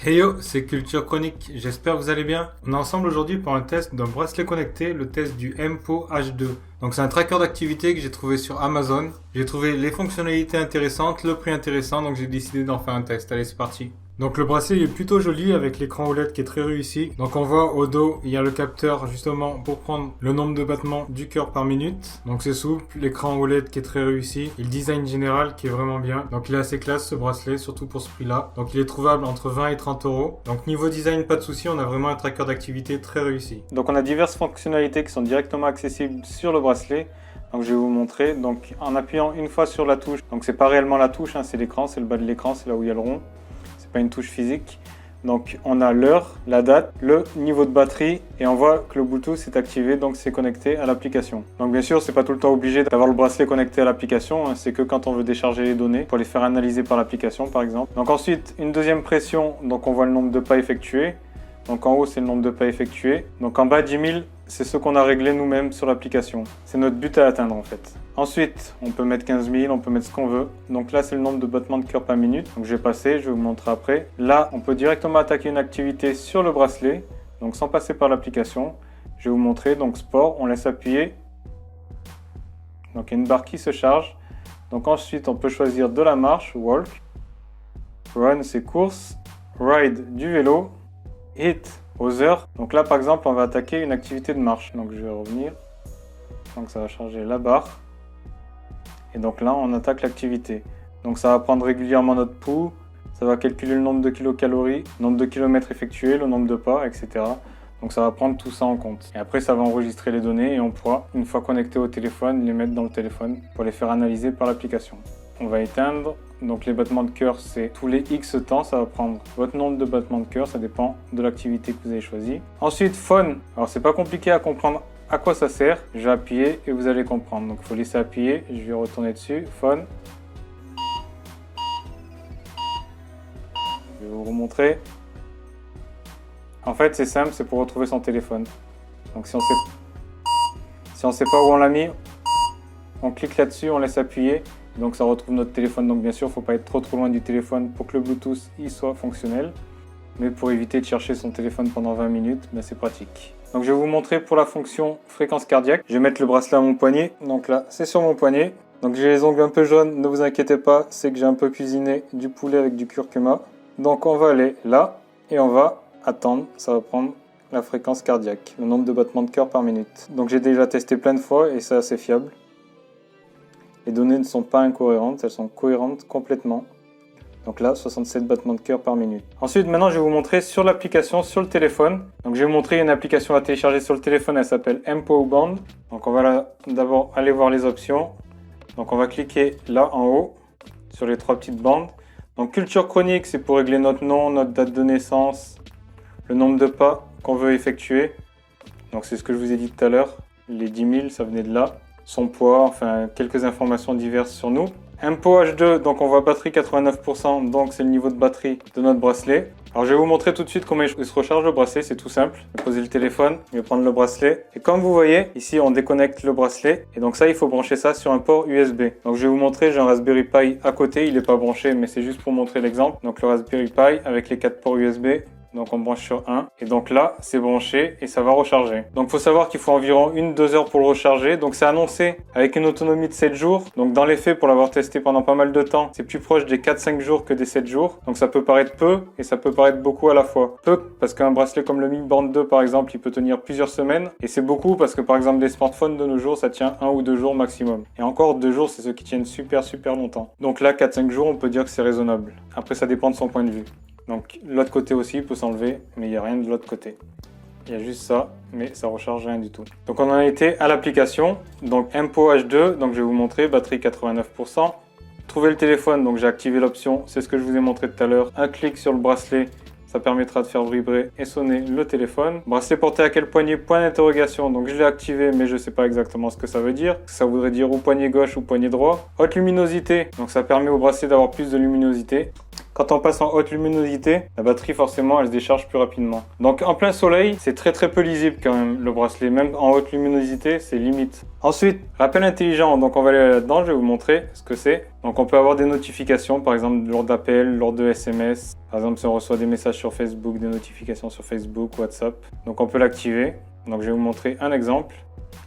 Hey yo, c'est Culture Chronique, j'espère que vous allez bien. On est ensemble aujourd'hui pour un test d'un bracelet connecté, le test du MPO H2. Donc c'est un tracker d'activité que j'ai trouvé sur Amazon. J'ai trouvé les fonctionnalités intéressantes, le prix intéressant, donc j'ai décidé d'en faire un test. Allez, c'est parti. Donc le bracelet est plutôt joli avec l'écran OLED qui est très réussi. Donc on voit au dos, il y a le capteur justement pour prendre le nombre de battements du cœur par minute. Donc c'est souple, l'écran OLED qui est très réussi et le design général qui est vraiment bien. Donc il est assez classe ce bracelet, surtout pour ce prix-là. Donc il est trouvable entre 20 et 30 euros. Donc niveau design, pas de souci, on a vraiment un tracker d'activité très réussi. Donc on a diverses fonctionnalités qui sont directement accessibles sur le bracelet. Donc je vais vous montrer. Donc en appuyant une fois sur la touche, donc c'est pas réellement la touche, hein, c'est l'écran, c'est le bas de l'écran, c'est là où il y a le rond. Pas une touche physique. Donc on a l'heure, la date, le niveau de batterie et on voit que le Bluetooth est activé, donc c'est connecté à l'application. Donc bien sûr c'est pas tout le temps obligé d'avoir le bracelet connecté à l'application, hein, c'est que quand on veut décharger les données pour les faire analyser par l'application par exemple. Donc ensuite une deuxième pression, donc on voit le nombre de pas effectués. Donc en haut c'est le nombre de pas effectués. Donc en bas 10 000 c'est ce qu'on a réglé nous-mêmes sur l'application. C'est notre but à atteindre en fait. Ensuite on peut mettre 15 000, on peut mettre ce qu'on veut. Donc là c'est le nombre de battements de cœur par minute. Donc je vais passer, je vais vous montrer après. Là on peut directement attaquer une activité sur le bracelet. Donc sans passer par l'application. Je vais vous montrer. Donc sport, on laisse appuyer. Donc il y a une barre qui se charge. Donc ensuite on peut choisir de la marche, walk. Run c'est course. Ride du vélo. Hit aux heures. Donc là par exemple on va attaquer une activité de marche. Donc je vais revenir. Donc ça va charger la barre. Et donc là on attaque l'activité. Donc ça va prendre régulièrement notre pouls. Ça va calculer le nombre de kilocalories, le nombre de kilomètres effectués, le nombre de pas, etc. Donc ça va prendre tout ça en compte. Et après ça va enregistrer les données et on pourra, une fois connecté au téléphone, les mettre dans le téléphone pour les faire analyser par l'application. On va éteindre. Donc les battements de cœur, c'est tous les X temps, ça va prendre votre nombre de battements de cœur, ça dépend de l'activité que vous avez choisie. Ensuite, phone. Alors c'est pas compliqué à comprendre à quoi ça sert. Je vais appuyer et vous allez comprendre. Donc il faut laisser appuyer, je vais retourner dessus. Phone. Je vais vous remontrer. En fait c'est simple, c'est pour retrouver son téléphone. Donc si on sait pas où on l'a mis, on clique là-dessus, on laisse appuyer. Donc ça retrouve notre téléphone. Donc bien sûr, il ne faut pas être trop loin du téléphone pour que le Bluetooth y soit fonctionnel. Mais pour éviter de chercher son téléphone pendant 20 minutes, ben c'est pratique. Donc je vais vous montrer pour la fonction fréquence cardiaque. Je vais mettre le bracelet à mon poignet. Donc là, c'est sur mon poignet. Donc j'ai les ongles un peu jaunes, ne vous inquiétez pas, c'est que j'ai un peu cuisiné du poulet avec du curcuma. Donc on va aller là et on va attendre. Ça va prendre la fréquence cardiaque, le nombre de battements de cœur par minute. Donc j'ai déjà testé plein de fois et c'est assez fiable. Les données ne sont pas incohérentes, elles sont cohérentes complètement. Donc là, 67 battements de cœur par minute. Ensuite, maintenant, je vais vous montrer sur l'application, sur le téléphone. Donc je vais vous montrer une application à télécharger sur le téléphone, elle s'appelle MPO Band. Donc on va d'abord aller voir les options. Donc on va cliquer là en haut, sur les trois petites bandes. Donc Culture Chronique, c'est pour régler notre nom, notre date de naissance, le nombre de pas qu'on veut effectuer. Donc c'est ce que je vous ai dit tout à l'heure, les 10 000, ça venait de là. Son poids, enfin quelques informations diverses sur nous. MPO H2, donc on voit batterie 89%, donc c'est le niveau de batterie de notre bracelet. Alors je vais vous montrer tout de suite comment il se recharge le bracelet, c'est tout simple. Je vais poser le téléphone, je vais prendre le bracelet. Et comme vous voyez, ici on déconnecte le bracelet. Et donc ça, il faut brancher ça sur un port USB. Donc je vais vous montrer, j'ai un Raspberry Pi à côté, il n'est pas branché, mais c'est juste pour montrer l'exemple. Donc le Raspberry Pi avec les 4 ports USB. Donc on branche sur un et donc là c'est branché et ça va recharger. Donc il faut savoir qu'il faut environ 1-2 heures pour le recharger. Donc c'est annoncé avec une autonomie de 7 jours. Donc dans les faits, pour l'avoir testé pendant pas mal de temps, c'est plus proche des 4-5 jours que des 7 jours. Donc ça peut paraître peu et ça peut paraître beaucoup à la fois. Peu parce qu'un bracelet comme le Mi Band 2 par exemple, il peut tenir plusieurs semaines. Et c'est beaucoup parce que par exemple des smartphones de nos jours, ça tient 1 ou 2 jours maximum. Et encore 2 jours, c'est ceux qui tiennent super longtemps. Donc là 4-5 jours, on peut dire que c'est raisonnable. Après ça dépend de son point de vue. Donc l'autre côté aussi il peut s'enlever, mais il n'y a rien de l'autre côté. Il y a juste ça, mais ça recharge rien du tout. Donc on en a été à l'application, donc MPO H2, donc je vais vous montrer, batterie 89%. Trouver le téléphone, donc j'ai activé l'option, c'est ce que je vous ai montré tout à l'heure. Un clic sur le bracelet, ça permettra de faire vibrer et sonner le téléphone. Bracelet porté à quel poignet? Point d'interrogation, donc je l'ai activé, mais je ne sais pas exactement ce que ça veut dire. Ça voudrait dire ou poignet gauche ou poignet droit. Haute luminosité, donc ça permet au bracelet d'avoir plus de luminosité. quand on passe en haute luminosité, la batterie forcément elle se décharge plus rapidement. Donc en plein soleil, c'est très peu lisible quand même le bracelet, même en haute luminosité, c'est limite. Ensuite, rappel intelligent, donc on va aller là-dedans, je vais vous montrer ce que c'est. Donc on peut avoir des notifications, par exemple lors d'appels, lors de SMS. Par exemple si on reçoit des messages sur Facebook, des notifications sur Facebook, WhatsApp. Donc on peut l'activer. Donc je vais vous montrer un exemple.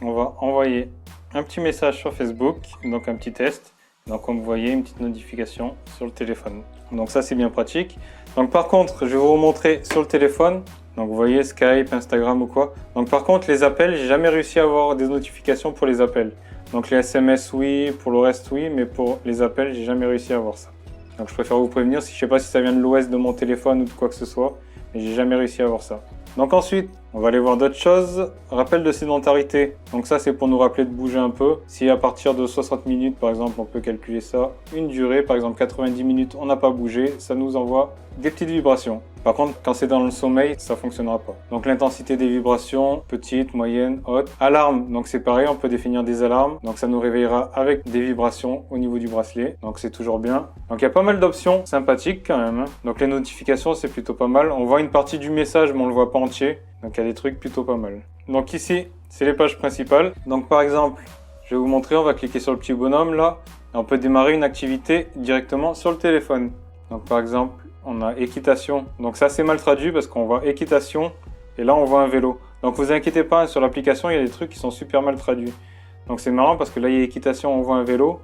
On va envoyer un petit message sur Facebook, donc un petit test. Donc comme vous voyez, une petite notification sur le téléphone. Donc ça c'est bien pratique. Donc par contre, je vais vous montrer sur le téléphone. Donc vous voyez Skype, Instagram ou quoi. Donc par contre les appels, j'ai jamais réussi à avoir des notifications pour les appels. Donc les SMS oui, pour le reste oui, mais pour les appels, j'ai jamais réussi à avoir ça. Donc je préfère vous prévenir, je sais pas si ça vient de l'OS de mon téléphone ou de quoi que ce soit, mais j'ai jamais réussi à avoir ça. Donc ensuite, on va aller voir d'autres choses. Rappel de sédentarité. Donc ça, c'est pour nous rappeler de bouger un peu. Si à partir de 60 minutes, par exemple, on peut calculer ça. Une durée, par exemple 90 minutes, on n'a pas bougé. Ça nous envoie des petites vibrations. Par contre, quand c'est dans le sommeil, ça fonctionnera pas. Donc l'intensité des vibrations, petite, moyenne, haute. Alarme, donc c'est pareil, on peut définir des alarmes. Donc ça nous réveillera avec des vibrations au niveau du bracelet. Donc c'est toujours bien. Donc il y a pas mal d'options sympathiques quand même. Donc les notifications, c'est plutôt pas mal. On voit une partie du message, mais on le voit pas entier. Donc il y a des trucs plutôt pas mal. Donc ici, c'est les pages principales. Donc par exemple, je vais vous montrer, on va cliquer sur le petit bonhomme là. Et on peut démarrer une activité directement sur le téléphone. Donc par exemple, on a équitation. Donc ça c'est mal traduit parce qu'on voit équitation et là on voit un vélo. Donc vous inquiétez pas, sur l'application il y a des trucs qui sont super mal traduits. Donc c'est marrant parce que là il y a équitation, on voit un vélo.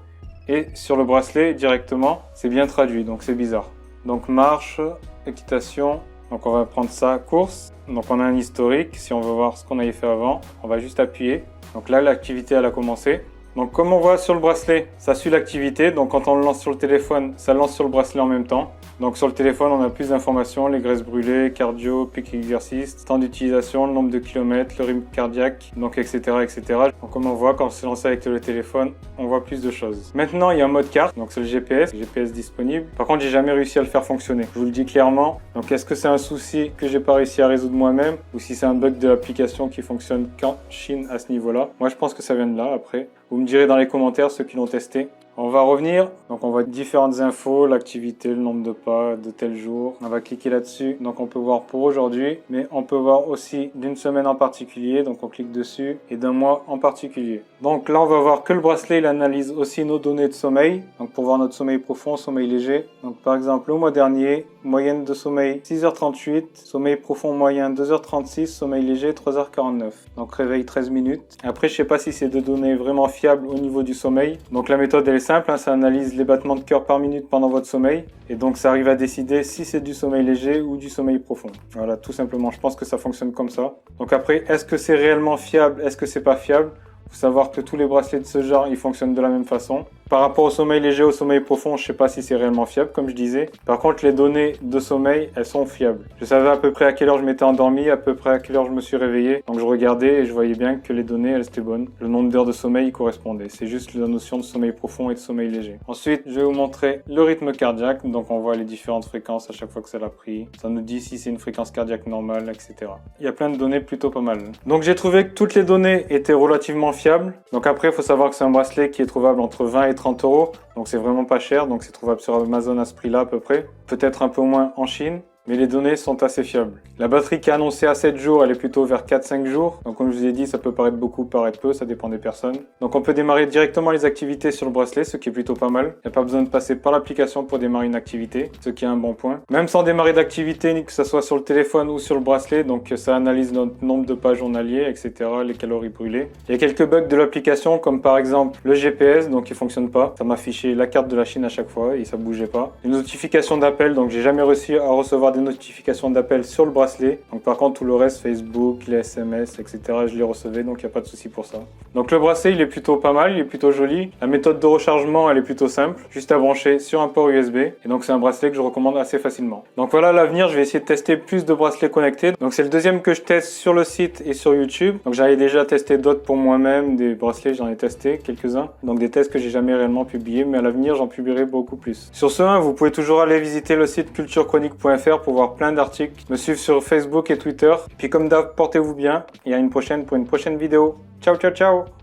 Et sur le bracelet directement, c'est bien traduit, donc c'est bizarre. Donc marche, équitation, donc on va prendre ça, course. Donc on a un historique, si on veut voir ce qu'on avait fait avant, on va juste appuyer. Donc là l'activité elle a commencé. Donc comme on voit sur le bracelet, ça suit l'activité. Donc quand on le lance sur le téléphone, ça lance sur le bracelet en même temps. Donc sur le téléphone, on a plus d'informations, les graisses brûlées, cardio, pic exercice, temps d'utilisation, le nombre de kilomètres, le rythme cardiaque, donc etc. etc. Donc comme on voit, quand on se lance avec le téléphone, on voit plus de choses. Maintenant, il y a un mode carte, donc c'est le GPS disponible. Par contre, j'ai jamais réussi à le faire fonctionner. Je vous le dis clairement. Donc est-ce que c'est un souci que j'ai pas réussi à résoudre moi-même ou si c'est un bug de l'application qui fonctionne qu'en Chine à ce niveau-là? Moi, je pense que ça vient de là après. Vous me direz dans les commentaires ceux qui l'ont testé. On va revenir, donc on voit différentes infos, l'activité, le nombre de pas de tel jour. On va cliquer là-dessus, donc on peut voir pour aujourd'hui, mais on peut voir aussi d'une semaine en particulier, donc on clique dessus, et d'un mois en particulier. Donc là on va voir que le bracelet il analyse aussi nos données de sommeil, donc pour voir notre sommeil profond, sommeil léger. Donc par exemple au mois dernier, moyenne de sommeil 6h38, sommeil profond moyen 2h36, sommeil léger 3h49. Donc réveil 13 minutes. Après je sais pas si c'est des données vraiment fiables au niveau du sommeil. Donc la méthode elle est simple, hein, ça analyse les battements de cœur par minute pendant votre sommeil. Et donc ça arrive à décider si c'est du sommeil léger ou du sommeil profond. Voilà, tout simplement, je pense que ça fonctionne comme ça. Donc après, est-ce que c'est réellement fiable? Est-ce que c'est pas fiable? Faut savoir que tous les bracelets de ce genre, ils fonctionnent de la même façon. Par rapport au sommeil léger, au sommeil profond, je sais pas si c'est réellement fiable, comme je disais. Par contre, les données de sommeil, elles sont fiables. Je savais à peu près à quelle heure je m'étais endormi, à peu près à quelle heure je me suis réveillé. Donc je regardais et je voyais bien que les données, elles étaient bonnes. Le nombre d'heures de sommeil y correspondait. C'est juste la notion de sommeil profond et de sommeil léger. Ensuite, je vais vous montrer le rythme cardiaque. Donc on voit les différentes fréquences à chaque fois que ça l'a pris. Ça nous dit si c'est une fréquence cardiaque normale, etc. Il y a plein de données plutôt pas mal. Donc j'ai trouvé que toutes les données étaient relativement fiables. Donc après, il faut savoir que c'est un bracelet qui est trouvable entre 20 et 30 euros. Donc c'est vraiment pas cher, donc c'est trouvable sur Amazon à ce prix-là à peu près. Peut-être un peu moins en Chine, mais les données sont assez fiables. La batterie qui est annoncée à 7 jours, elle est plutôt vers 4-5 jours. Donc comme je vous ai dit, ça peut paraître beaucoup, paraître peu, ça dépend des personnes. Donc on peut démarrer directement les activités sur le bracelet, ce qui est plutôt pas mal. Il n'y a pas besoin de passer par l'application pour démarrer une activité, ce qui est un bon point. Même sans démarrer d'activité, que ce soit sur le téléphone ou sur le bracelet, donc ça analyse notre nombre de pas journaliers, etc., les calories brûlées. Il y a quelques bugs de l'application, comme par exemple le GPS, donc il fonctionne pas. Ça m'affichait la carte de la Chine à chaque fois et ça bougeait pas. Les notifications d'appel, donc j'ai jamais réussi à recevoir des notifications d'appel sur le bracelet. Donc par contre tout le reste, Facebook, les SMS, etc. je les recevais, donc il n'y a pas de souci pour ça. Donc le bracelet il est plutôt pas mal, il est plutôt joli. La méthode de rechargement elle est plutôt simple, juste à brancher sur un port USB. Et donc c'est un bracelet que je recommande assez facilement. Donc voilà, à l'avenir je vais essayer de tester plus de bracelets connectés. Donc c'est le deuxième que je teste sur le site et sur YouTube. Donc j'avais déjà testé d'autres pour moi-même, des bracelets j'en ai testé quelques-uns. Donc des tests que j'ai jamais réellement publiés, mais à l'avenir j'en publierai beaucoup plus. Sur ce, vous pouvez toujours aller visiter le site culturechronique.fr pour voir plein d'articles, me suivre sur Facebook et Twitter. Puis comme d'hab, portez-vous bien et à une prochaine pour une prochaine vidéo. Ciao ciao ciao.